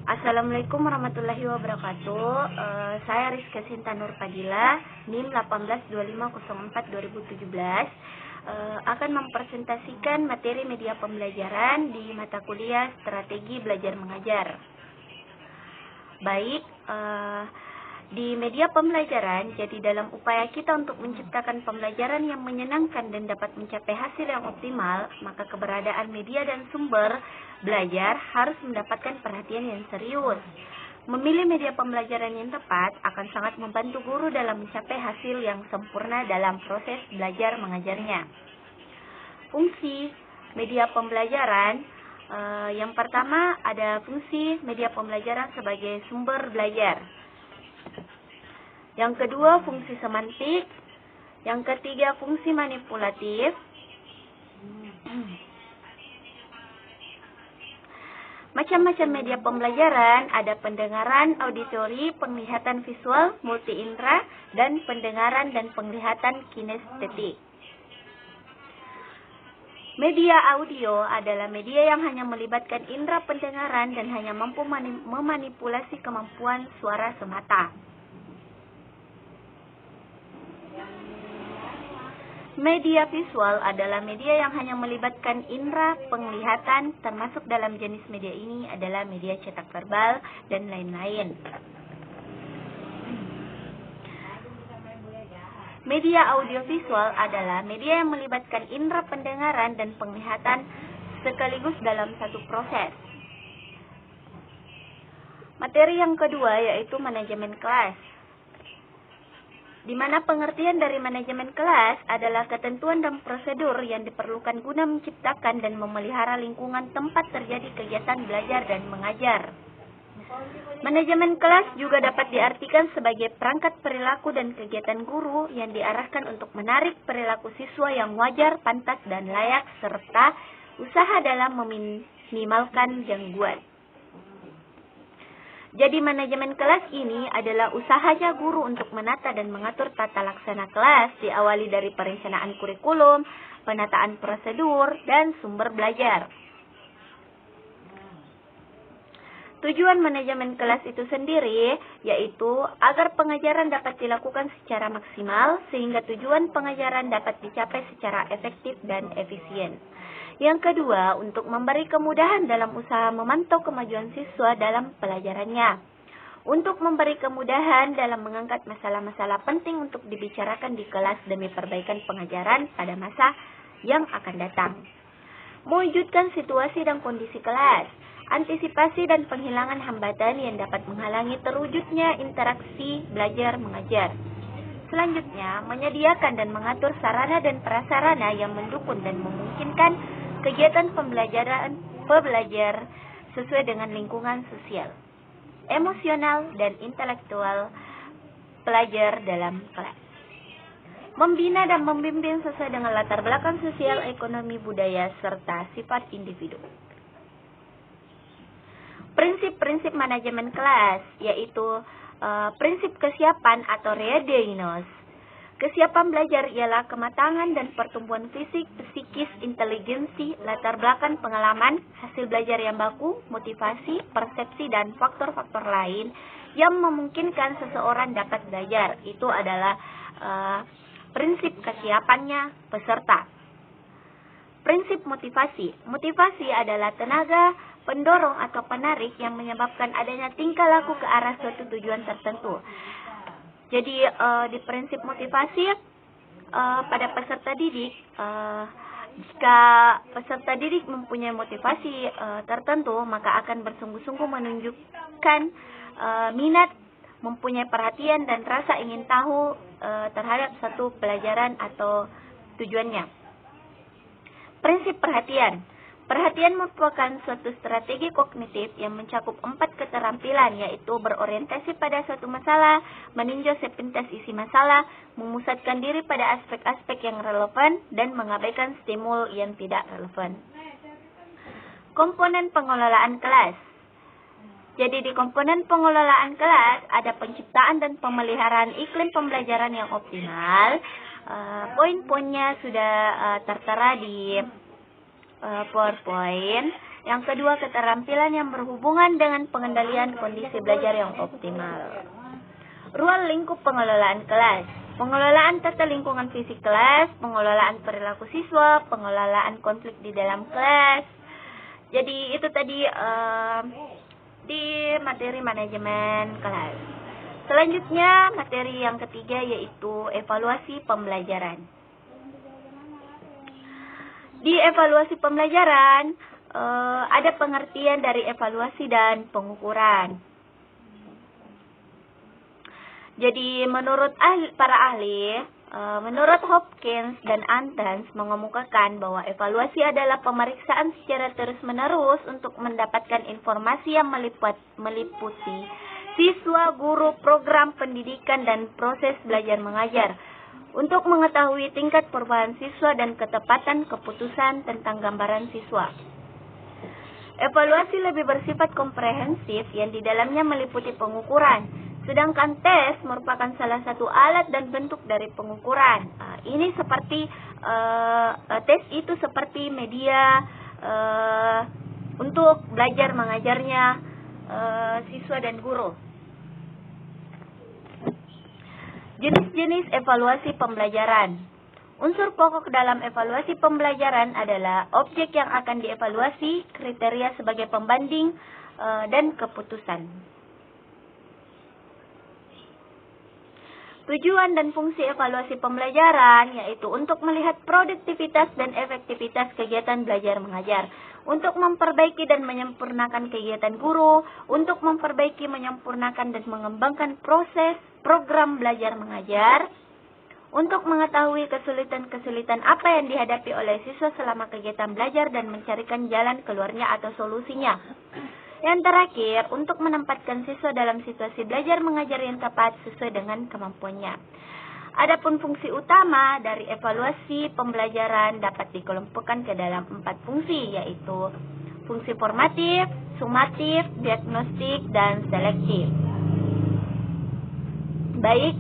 Assalamualaikum warahmatullahi wabarakatuh. Saya Rizka Sinta Nur Fadila, NIM 182504-2017, akan mempresentasikan materi media pembelajaran di mata kuliah Strategi Belajar Mengajar. Baik, di media pembelajaran, jadi dalam upaya kita untuk menciptakan pembelajaran yang menyenangkan dan dapat mencapai hasil yang optimal, maka keberadaan media dan sumber belajar harus mendapatkan perhatian yang serius. Memilih media pembelajaran yang tepat akan sangat membantu guru dalam mencapai hasil yang sempurna dalam proses belajar mengajarnya. Fungsi media pembelajaran, yang pertama ada fungsi media pembelajaran sebagai sumber belajar. Yang kedua, fungsi semantik. Yang ketiga, fungsi manipulatif. Macam-macam media pembelajaran, ada pendengaran, auditori, penglihatan visual, multi indera, dan pendengaran dan penglihatan kinestetik. Media audio adalah media yang hanya melibatkan indera pendengaran dan hanya mampu memanipulasi kemampuan suara semata. Media visual adalah media yang hanya melibatkan indera penglihatan, termasuk dalam jenis media ini adalah media cetak verbal dan lain-lain. Media audiovisual adalah media yang melibatkan indera pendengaran dan penglihatan sekaligus dalam satu proses. Materi yang kedua yaitu manajemen kelas, di mana pengertian dari manajemen kelas adalah ketentuan dan prosedur yang diperlukan guna menciptakan dan memelihara lingkungan tempat terjadi kegiatan belajar dan mengajar. Manajemen kelas juga dapat diartikan sebagai perangkat perilaku dan kegiatan guru yang diarahkan untuk menarik perilaku siswa yang wajar, pantas, dan layak, serta usaha dalam meminimalkan gangguan. Jadi manajemen kelas ini adalah usahanya guru untuk menata dan mengatur tata laksana kelas, diawali dari perencanaan kurikulum, penataan prosedur, dan sumber belajar. Tujuan manajemen kelas itu sendiri yaitu agar pengajaran dapat dilakukan secara maksimal sehingga tujuan pengajaran dapat dicapai secara efektif dan efisien. Yang kedua, untuk memberi kemudahan dalam usaha memantau kemajuan siswa dalam pelajarannya. Untuk memberi kemudahan dalam mengangkat masalah-masalah penting untuk dibicarakan di kelas demi perbaikan pengajaran pada masa yang akan datang. Mewujudkan situasi dan kondisi kelas, antisipasi dan penghilangan hambatan yang dapat menghalangi terwujudnya interaksi belajar mengajar. Selanjutnya, menyediakan dan mengatur sarana dan prasarana yang mendukung dan memungkinkan kegiatan pembelajar sesuai dengan lingkungan sosial, emosional, dan intelektual pelajar dalam kelas. Membina dan membimbing sesuai dengan latar belakang sosial, ekonomi, budaya, serta sifat individu. Prinsip-prinsip manajemen kelas yaitu prinsip kesiapan atau readiness. Kesiapan belajar ialah kematangan dan pertumbuhan fisik, psikis, inteligensi, latar belakang pengalaman, hasil belajar yang baku, motivasi, persepsi, dan faktor-faktor lain yang memungkinkan seseorang dapat belajar. Itu adalah prinsip kesiapannya peserta. Prinsip motivasi. Motivasi adalah tenaga pendorong atau penarik yang menyebabkan adanya tingkah laku ke arah suatu tujuan tertentu. Jadi di prinsip motivasi pada peserta didik, jika peserta didik mempunyai motivasi tertentu, maka akan bersungguh-sungguh menunjukkan minat, mempunyai perhatian dan rasa ingin tahu terhadap satu pelajaran atau tujuannya. Prinsip perhatian. Perhatian merupakan suatu strategi kognitif yang mencakup 4 keterampilan, yaitu berorientasi pada suatu masalah, meninjau sepintas isi masalah, memusatkan diri pada aspek-aspek yang relevan, dan mengabaikan stimul yang tidak relevan. Komponen pengelolaan kelas. Jadi di komponen pengelolaan kelas ada penciptaan dan pemeliharaan iklim pembelajaran yang optimal. Poin-poinnya sudah tertera di PowerPoint. Yang kedua, keterampilan yang berhubungan dengan pengendalian kondisi belajar yang optimal. Ruang lingkup pengelolaan kelas. Pengelolaan tata lingkungan fisik kelas, pengelolaan perilaku siswa, pengelolaan konflik di dalam kelas. Jadi itu tadi di materi manajemen kelas. Selanjutnya, materi yang ketiga yaitu evaluasi pembelajaran. Di evaluasi pembelajaran, ada pengertian dari evaluasi dan pengukuran. Jadi menurut para ahli, menurut Hopkins dan Anthons mengemukakan bahwa evaluasi adalah pemeriksaan secara terus-menerus untuk mendapatkan informasi yang meliputi siswa, guru, program pendidikan, dan proses belajar mengajar untuk mengetahui tingkat perubahan siswa dan ketepatan keputusan tentang gambaran siswa. Evaluasi lebih bersifat komprehensif yang di dalamnya meliputi pengukuran, sedangkan tes merupakan salah satu alat dan bentuk dari pengukuran. Ini seperti tes itu seperti media untuk belajar mengajarnya siswa dan guru. Jenis-jenis evaluasi pembelajaran. Unsur pokok dalam evaluasi pembelajaran adalah objek yang akan dievaluasi, kriteria sebagai pembanding, dan keputusan. Tujuan dan fungsi evaluasi pembelajaran yaitu untuk melihat produktivitas dan efektivitas kegiatan belajar mengajar, untuk memperbaiki dan menyempurnakan kegiatan guru, untuk memperbaiki, menyempurnakan, dan mengembangkan proses program belajar mengajar, untuk mengetahui kesulitan-kesulitan apa yang dihadapi oleh siswa selama kegiatan belajar dan mencarikan jalan keluarnya atau solusinya. Yang terakhir, untuk menempatkan siswa dalam situasi belajar mengajar yang tepat sesuai dengan kemampuannya. Adapun fungsi utama dari evaluasi pembelajaran dapat dikelompokkan ke dalam 4 fungsi, yaitu fungsi formatif, sumatif, diagnostik, dan selektif. Baik,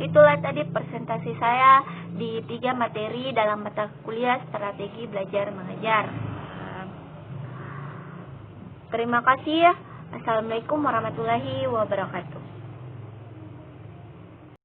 itulah tadi presentasi saya di 3 materi dalam mata kuliah strategi belajar mengajar. Terima kasih. Assalamualaikum warahmatullahi wabarakatuh.